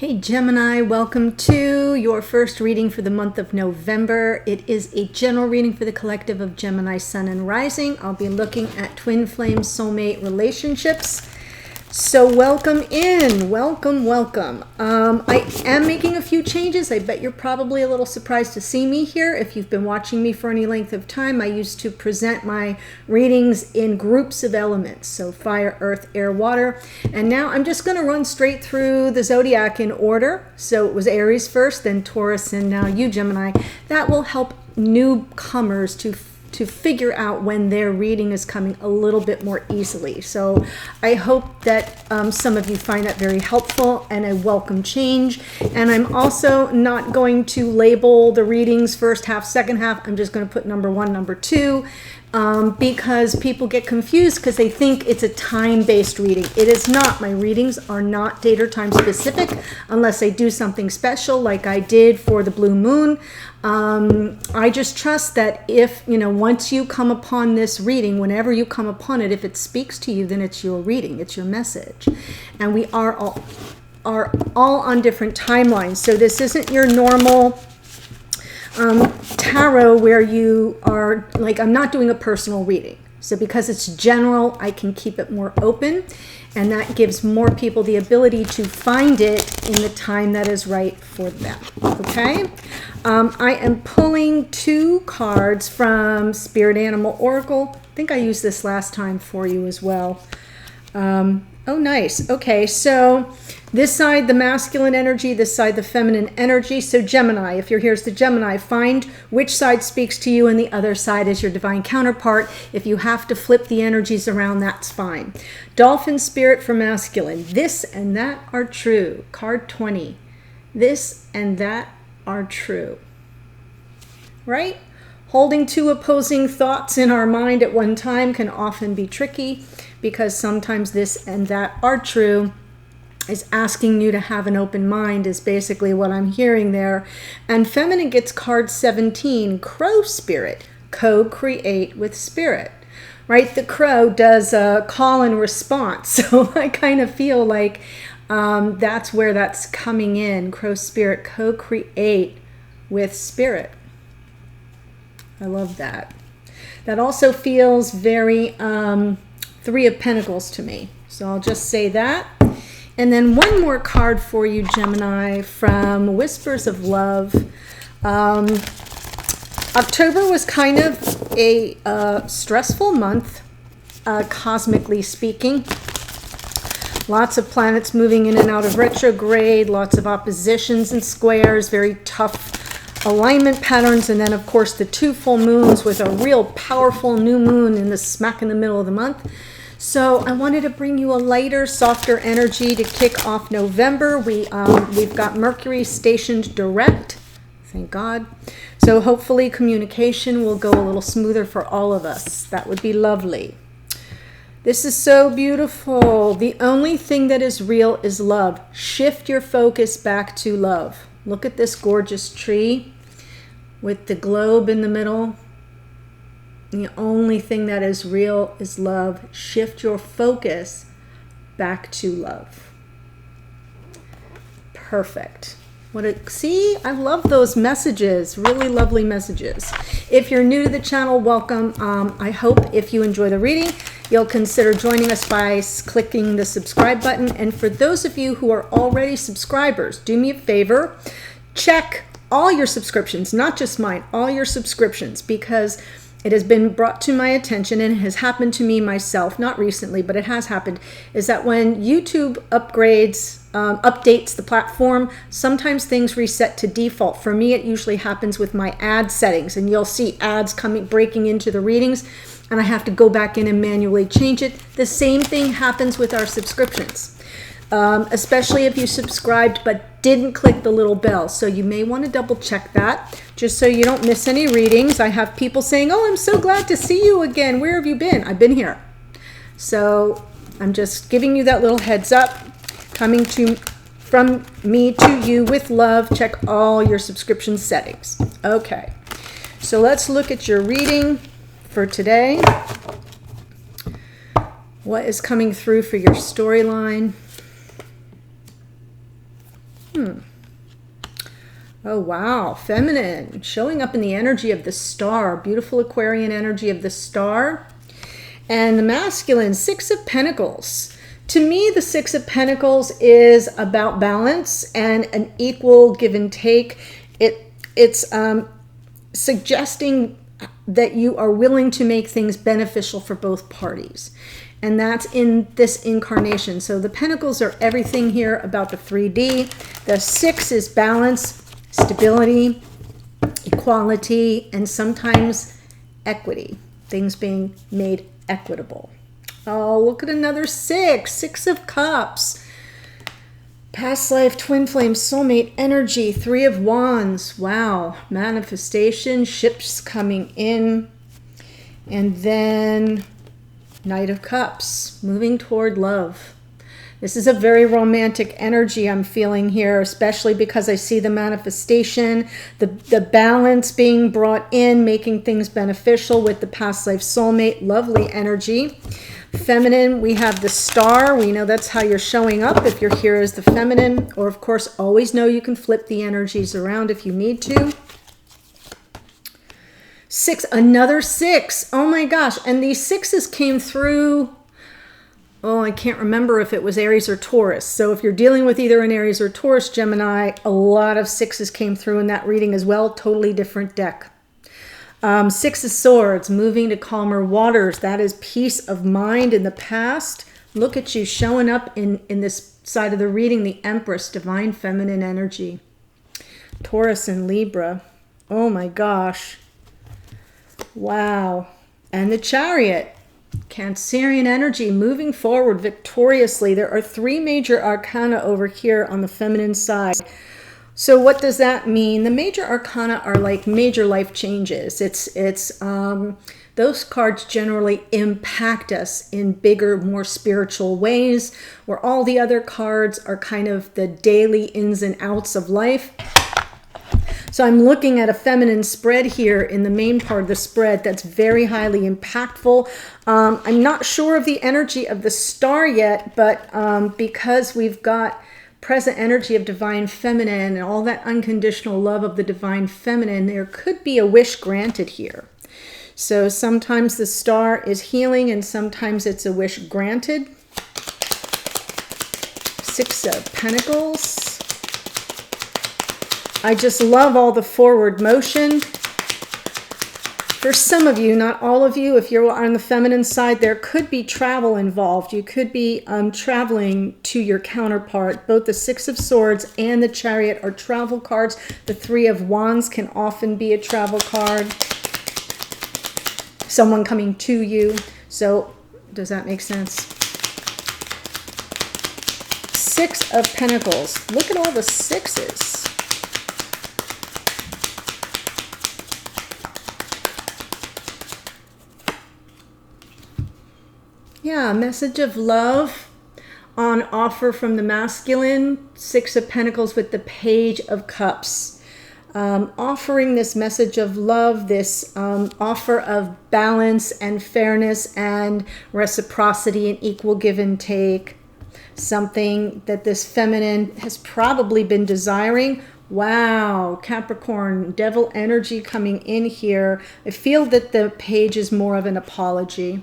Hey Gemini, welcome to your first reading for the month of November. It is a general reading for the collective of Gemini Sun and Rising. I'll be looking at twin flame soulmate relationships. So welcome in, welcome. I am making a few changes. I bet you're probably a little surprised to see me here. If you've been watching me for any length of time, I used to present my readings in groups of elements. So fire, earth, air, water. And now I'm just going to run straight through the zodiac in order. So it was Aries first, then Taurus, and now you, Gemini. That will help newcomers to figure out when their reading is coming a little bit more easily. So I hope that some of you find that very helpful and a welcome change. And I'm also not going to label the readings first half, second half. I'm just going to put number one, number two, because people get confused because they think it's a time-based reading. It is not. My readings are not date or time specific unless I do something special like I did for the blue moon. I just trust that if, once you come upon this reading, whenever you come upon it, if it speaks to you, then it's your reading, it's your message. And we are all on different timelines. So this isn't your normal tarot where you are like, I'm not doing a personal reading. So because it's general, I can keep it more open, and that gives more people the ability to find it in the time that is right for them. Okay? I am pulling two cards from Spirit Animal Oracle. I think I used this last time for you as well. Oh, nice. Okay, so this side, the masculine energy, this side, the feminine energy. So Gemini, if you're here as the Gemini, find which side speaks to you and the other side is your divine counterpart. If you have to flip the energies around, that's fine. Dolphin spirit for masculine. This and that are true. Card 20. This and that are true. Right? Holding two opposing thoughts in our mind at one time can often be tricky, because sometimes this and that are true is asking you to have an open mind is basically what I'm hearing there. And feminine gets card 17, crow spirit, co-create with spirit, right? The crow does a call and response. So I kind of feel like that's where that's coming in. Crow spirit, co-create with spirit. I love that. That also feels very Three of Pentacles to me. So I'll just say that. And then one more card for you, Gemini, from Whispers of Love. October was kind of a stressful month, cosmically speaking. Lots of planets moving in and out of retrograde, lots of oppositions and squares, very tough alignment patterns, and then of course the two full moons with a real powerful new moon in the smack in the middle of the month. So I wanted to bring you a lighter, softer energy to kick off November. We've got Mercury stationed direct, thank God. So hopefully communication will go a little smoother for all of us. That would be lovely. This is so beautiful. The only thing that is real is love. Shift your focus back to love. Look at this gorgeous tree with the globe in the middle. The only thing that is real is love. Shift your focus back to love. Perfect. See, I love those messages. Really lovely messages. If you're new to the channel, welcome. I hope if you enjoy the reading, you'll consider joining us by clicking the subscribe button. And for those of you who are already subscribers, do me a favor, check all your subscriptions, not just mine, all your subscriptions, because it has been brought to my attention, and it has happened to me myself, not recently, but it has happened, is that when YouTube updates the platform, sometimes things reset to default. For me, it usually happens with my ad settings, and you'll see ads breaking into the readings, and I have to go back in and manually change it. The same thing happens with our subscriptions, especially if you subscribed but didn't click the little bell. So you may want to double check that just so you don't miss any readings. I have people saying, oh, I'm so glad to see you again. Where have you been? I've been here. So I'm just giving you that little heads up. Coming from me to you with love. Check all your subscription settings. Okay. So let's look at your reading for today. What is coming through for your storyline? Oh, wow. Feminine. Showing up in the energy of the star. Beautiful Aquarian energy of the star. And the masculine, Six of Pentacles. To me, the Six of Pentacles is about balance and an equal give and take. It's suggesting that you are willing to make things beneficial for both parties. And that's in this incarnation. So the Pentacles are everything here about the 3D. The Six is balance, stability, equality, and sometimes equity. Things being made equitable. Oh, look at another Six. Six of Cups. Past life, twin flame, soulmate energy. Three of Wands. Wow. Manifestation, ships coming in. And then Knight of Cups, moving toward love. This is a very romantic energy I'm feeling here, especially because I see the manifestation, the balance being brought in, making things beneficial with the past life soulmate. Lovely energy. Feminine, we have the star. We know that's how you're showing up if you're here as the feminine. Or, of course, always know you can flip the energies around if you need to. Six, another Six. Oh my gosh. And these sixes came through, oh, I can't remember if it was Aries or Taurus. So if you're dealing with either an Aries or Taurus Gemini, a lot of sixes came through in that reading as well. Totally different deck. Six of Swords, moving to calmer waters. That is peace of mind in the past. Look at you showing up in this side of the reading, the Empress, divine feminine energy. Taurus and Libra. Oh my gosh. Wow. And the Chariot. Cancerian energy, moving forward victoriously. There are three major arcana over here on the feminine side. So what does that mean? The major arcana are like major life changes. It's those cards generally impact us in bigger, more spiritual ways, where all the other cards are kind of the daily ins and outs of life. So I'm looking at a feminine spread here in the main part of the spread that's very highly impactful. I'm not sure of the energy of the star yet, but because we've got present energy of divine feminine and all that unconditional love of the divine feminine, there could be a wish granted here. So sometimes the star is healing and sometimes it's a wish granted. Six of Pentacles. I just love all the forward motion. For some of you, not all of you, if you're on the feminine side, there could be travel involved. You could be traveling to your counterpart. Both the Six of Swords and the Chariot are travel cards. The Three of Wands can often be a travel card. Someone coming to you. So, does that make sense? Six of Pentacles. Look at all the sixes. Yeah, message of love on offer from the masculine. Six of Pentacles with the Page of Cups. Offering this message of love, this offer of balance and fairness and reciprocity and equal give and take. Something that this feminine has probably been desiring. Wow, Capricorn, devil energy coming in here. I feel that the page is more of an apology.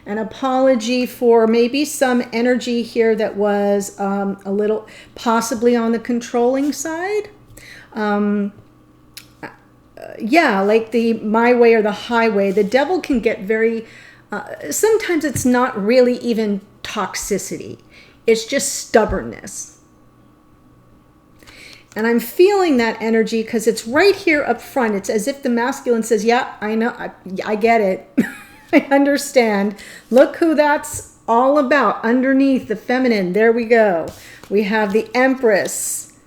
An apology for maybe some energy here that was a little possibly on the controlling side. Yeah, like the my way or the highway. The devil can get very, sometimes it's not really even toxicity. It's just stubbornness. And I'm feeling that energy because it's right here up front. It's as if the masculine says, yeah, I know, I get it. I understand. Look who that's all about. Underneath the feminine, there we go. We have the Empress.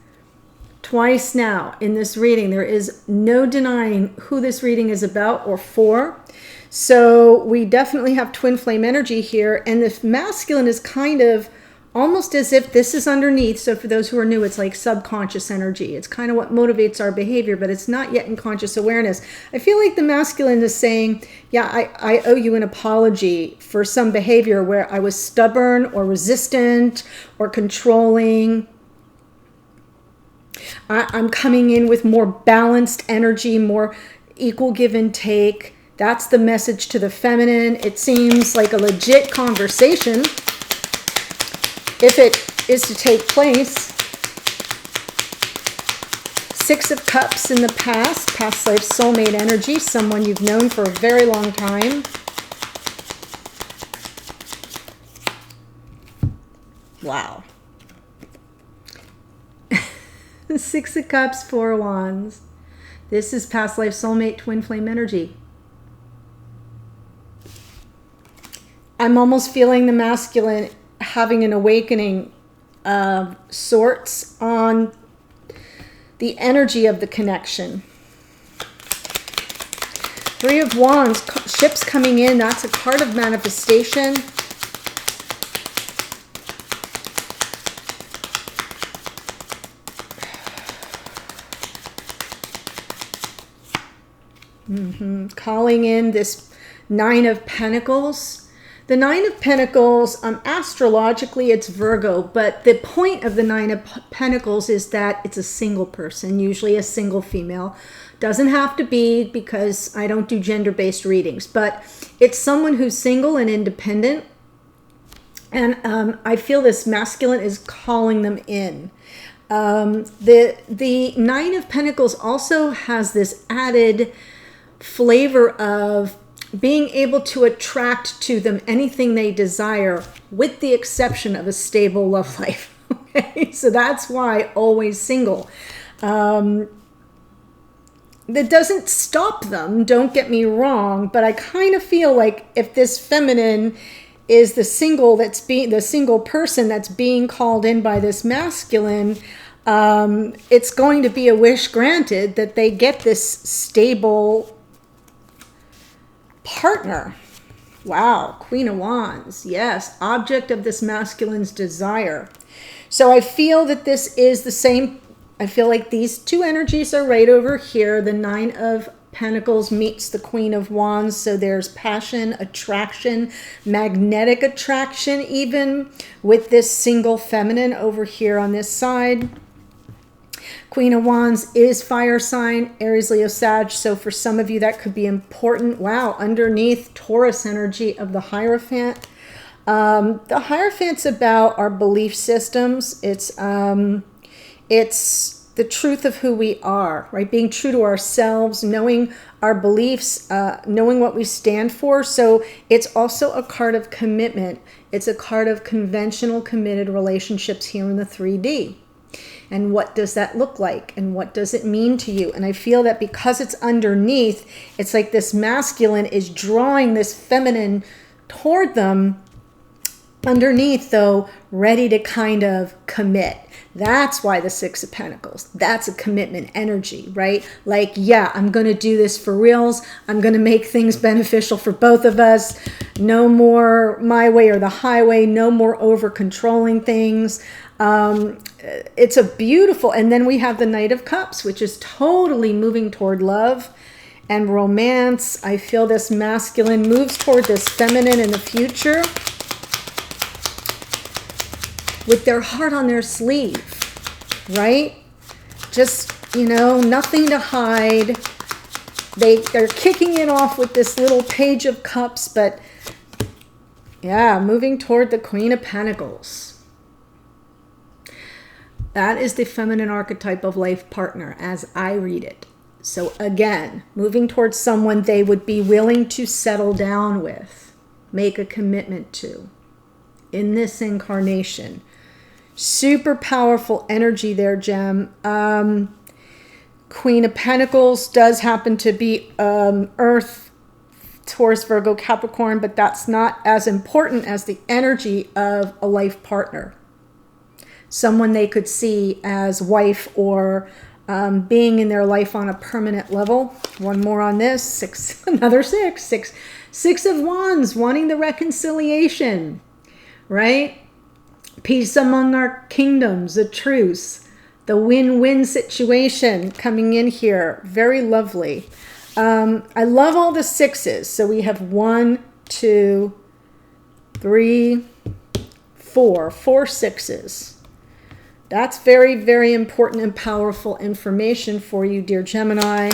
Twice now in this reading. There is no denying who this reading is about or for. So we definitely have twin flame energy here. And the masculine is kind of almost as if this is underneath. So for those who are new, it's like subconscious energy. It's kind of what motivates our behavior, but it's not yet in conscious awareness. I feel like the masculine is saying, yeah, I owe you an apology for some behavior where I was stubborn or resistant or controlling. I'm coming in with more balanced energy, more equal give and take. That's the message to the feminine. It seems like a legit conversation if it is to take place. Six of Cups in the past life soulmate energy, someone you've known for a very long time. Wow. Six of Cups, Four of Wands. This is past life soulmate, twin flame energy. I'm almost feeling the masculine having an awakening of sorts on the energy of the connection. Three of Wands, ships coming in. That's a card of manifestation. Calling in this Nine of Pentacles. The Nine of Pentacles, astrologically it's Virgo, but the point of the Nine of Pentacles is that it's a single person, usually a single female. Doesn't have to be, because I don't do gender-based readings, but it's someone who's single and independent. And I feel this masculine is calling them in. The Nine of Pentacles also has this added flavor of being able to attract to them anything they desire, with the exception of a stable love life. Okay, so that's why always single. That doesn't stop them, don't get me wrong, but I kind of feel like if this feminine is the single person that's being called in by this masculine, it's going to be a wish granted that they get this stable partner. Wow, Queen of Wands. Yes, object of this masculine's desire. So I feel that this is the same. I feel like these two energies are right over here. The Nine of Pentacles meets the Queen of Wands. So there's passion, attraction, magnetic attraction, even with this single feminine over here on this side. Queen of Wands is fire sign, Aries, Leo, Sag. So for some of you, that could be important. Wow, underneath Taurus energy of the Hierophant. The Hierophant's about our belief systems. It's the truth of who we are, right? Being true to ourselves, knowing our beliefs, knowing what we stand for. So it's also a card of commitment. It's a card of conventional committed relationships here in the 3D. And what does that look like? And what does it mean to you? And I feel that because it's underneath, it's like this masculine is drawing this feminine toward them. Underneath, though, ready to kind of commit. That's why the Six of Pentacles. That's a commitment energy, right? Like, yeah, I'm going to do this for reals. I'm going to make things beneficial for both of us. No more my way or the highway. No more over controlling things. It's a beautiful, and then we have the Knight of Cups, which is totally moving toward love and romance. I feel this masculine moves toward this feminine in the future with their heart on their sleeve, right? Just, you know, nothing to hide. They're kicking it off with this little Page of Cups, but yeah, moving toward the Queen of Pentacles. That is the feminine archetype of life partner as I read it. So again, moving towards someone they would be willing to settle down with, make a commitment to in this incarnation. Super powerful energy there, Gem. Queen of Pentacles does happen to be Earth, Taurus, Virgo, Capricorn, but that's not as important as the energy of a life partner. Someone they could see as wife or being in their life on a permanent level. One more on this. Another six. Six of Wands, wanting the reconciliation, right? Peace among our kingdoms, a truce, the win-win situation coming in here. Very lovely. I love all the sixes. So we have 1, 2, 3, 4. 4 sixes. That's very, very important and powerful information for you, dear Gemini.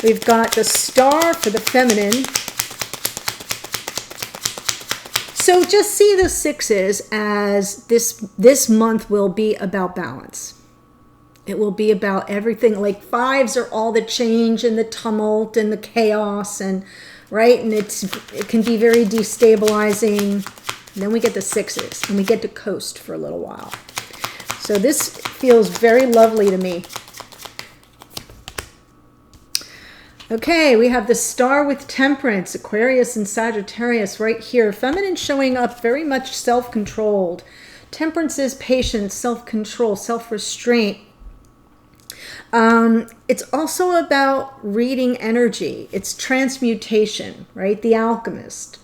We've got the Star for the feminine. So just see the sixes as this month will be about balance. It will be about everything. Like fives are all the change and the tumult and the chaos, and right, and it can be very destabilizing. And then we get the sixes and we get to coast for a little while. So this feels very lovely to me. Okay, we have the Star with Temperance, Aquarius and Sagittarius right here. Feminine showing up very much self-controlled. Temperance is patience, self-control, self-restraint. It's also about reading energy. It's transmutation, right? The alchemist.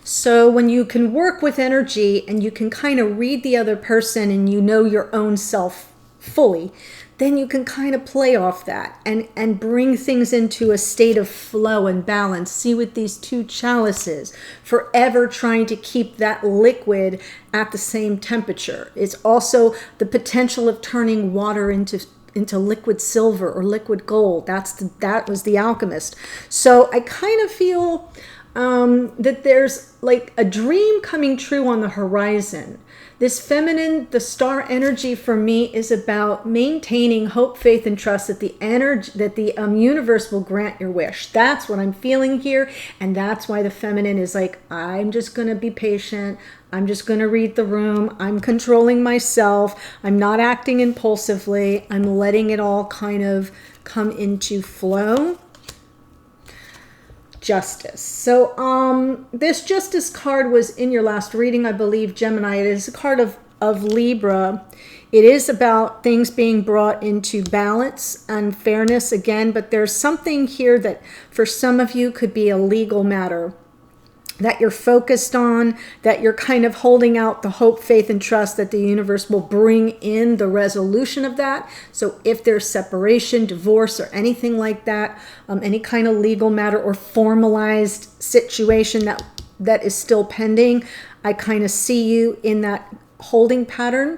So when you can work with energy and you can kind of read the other person and you know your own self fully, then you can kind of play off that and bring things into a state of flow and balance. See with these two chalices, forever trying to keep that liquid at the same temperature. It's also the potential of turning water into liquid silver or liquid gold. That was the alchemist. So I kind of feel that there's like a dream coming true on the horizon. This feminine, the Star energy for me is about maintaining hope, faith, and trust that the universe will grant your wish. That's what I'm feeling here, and that's why the feminine is like, I'm just going to be patient. I'm just going to read the room. I'm controlling myself. I'm not acting impulsively. I'm letting it all kind of come into flow. Justice. So this Justice card was in your last reading, I believe, Gemini. It is a card of Libra. It is about things being brought into balance and fairness again, but there's something here that for some of you could be a legal matter that you're focused on, that you're kind of holding out the hope, faith, and trust that the universe will bring in the resolution of that. So if there's separation, divorce, or anything like that, any kind of legal matter or formalized situation that is still pending, I kind of see you in that holding pattern.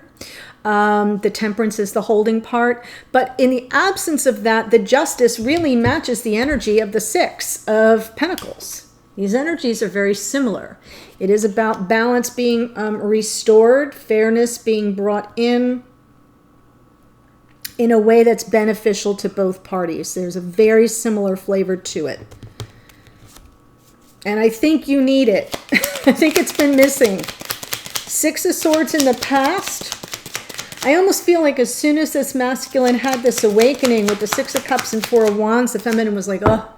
The Temperance is the holding part. But in the absence of that, the Justice really matches the energy of the Six of Pentacles. These energies are very similar. It is about balance being restored, fairness being brought in a way that's beneficial to both parties. There's a very similar flavor to it. And I think you need it. I think it's been missing. Six of Swords in the past. I almost feel like as soon as this masculine had this awakening with the Six of Cups and Four of Wands, the feminine was like, oh,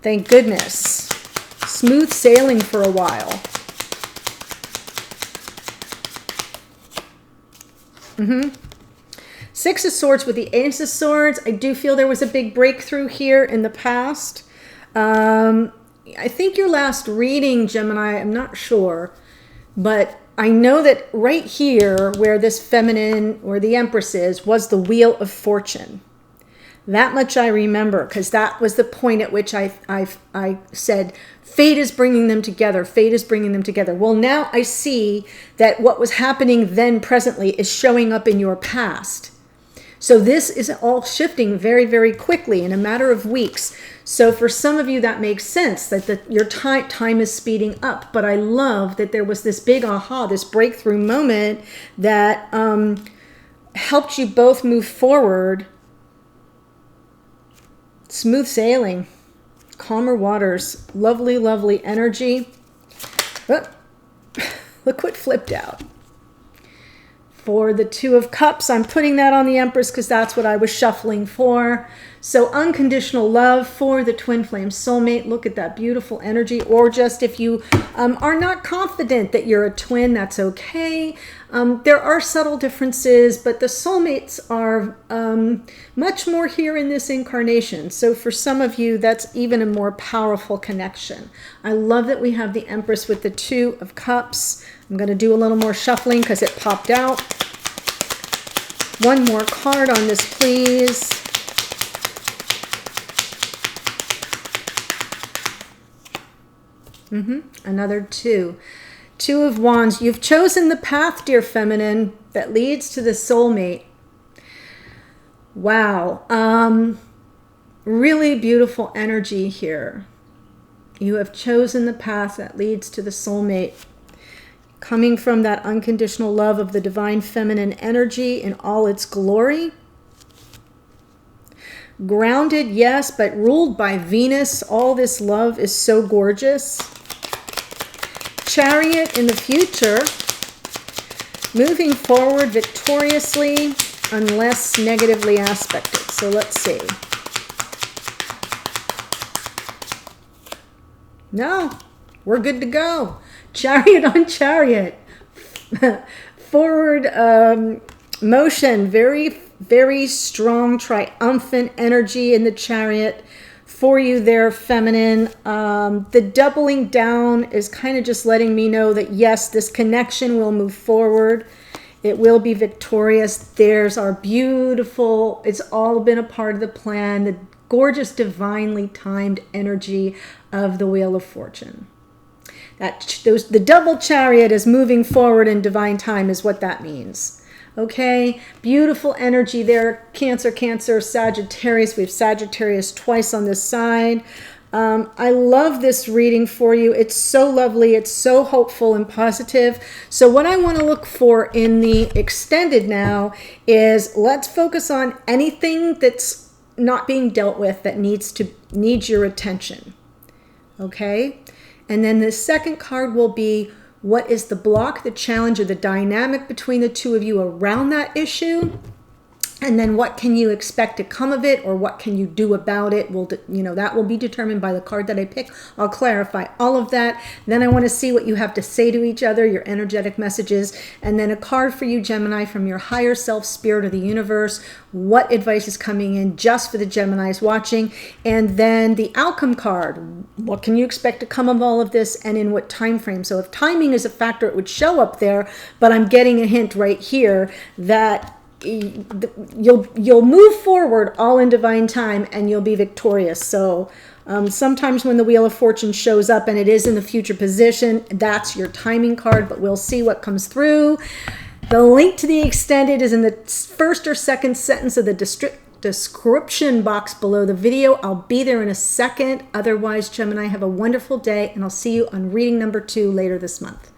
thank goodness. Smooth sailing for a while. Six of Swords with the Ace of Swords. I do feel there was a big breakthrough here in the past. I think your last reading, Gemini, I'm not sure, but I know that right here where this feminine or the Empress is was the Wheel of Fortune. That much I remember, because that was the point at which I said, fate is bringing them together. Fate is bringing them together. Well, now I see that what was happening then presently is showing up in your past. So this is all shifting very, very quickly in a matter of weeks. So for some of you, that makes sense, that your time is speeding up. But I love that there was this big aha, this breakthrough moment that helped you both move forward. Smooth sailing, calmer waters, lovely, lovely energy. Oh, look what flipped out. For the Two of Cups, I'm putting that on the Empress because that's what I was shuffling for. So unconditional love for the twin flame soulmate. Look at that beautiful energy. Or just if you are not confident that you're a twin, that's okay. There are subtle differences, but the soulmates are much more here in this incarnation. So for some of you, that's even a more powerful connection. I love that we have the Empress with the Two of Cups. I'm going to do a little more shuffling because it popped out. One more card on this, please. Another two. Two of Wands. You've chosen the path, dear feminine, that leads to the soulmate. Wow. Really beautiful energy here. You have chosen the path that leads to the soulmate. Coming from that unconditional love of the divine feminine energy in all its glory. Grounded, yes, but ruled by Venus. All this love is so gorgeous. Chariot in the future. Moving forward victoriously unless negatively aspected. So let's see. No, we're good to go. Chariot on chariot. Forward motion. Very, very strong, triumphant energy in the chariot for you there, feminine. The doubling down is kind of just letting me know that, yes, this connection will move forward. It will be victorious. There's our beautiful, it's all been a part of the plan, the gorgeous, divinely timed energy of the Wheel of Fortune. The double chariot is moving forward in divine time is what that means. Okay, beautiful energy there. Cancer, Cancer, Sagittarius. We have Sagittarius twice on this side. I love this reading for you. It's so lovely. It's so hopeful and positive. So what I want to look for in the extended now is let's focus on anything that's not being dealt with that needs your attention. Okay? And then the second card will be, what is the block, the challenge, or the dynamic between the two of you around that issue? And then what can you expect to come of it, or what can you do about it? That will be determined by the card that I pick. I'll clarify all of that. Then I want to see what you have to say to each other, your energetic messages. And then a card for you, Gemini, from your higher self, spirit, or the universe. What advice is coming in just for the Geminis watching? And then the outcome card. What can you expect to come of all of this, and in what time frame? So if timing is a factor, it would show up there. But I'm getting a hint right here that you'll move forward all in divine time, and you'll be victorious. So sometimes when the Wheel of Fortune shows up and it is in the future position, that's your timing card, but we'll see what comes through. The link to the extended is in the first or second sentence of the description box below the video. I'll be there in a second. Otherwise, Gemini, have a wonderful day, and I'll see you on reading number 2 later this month.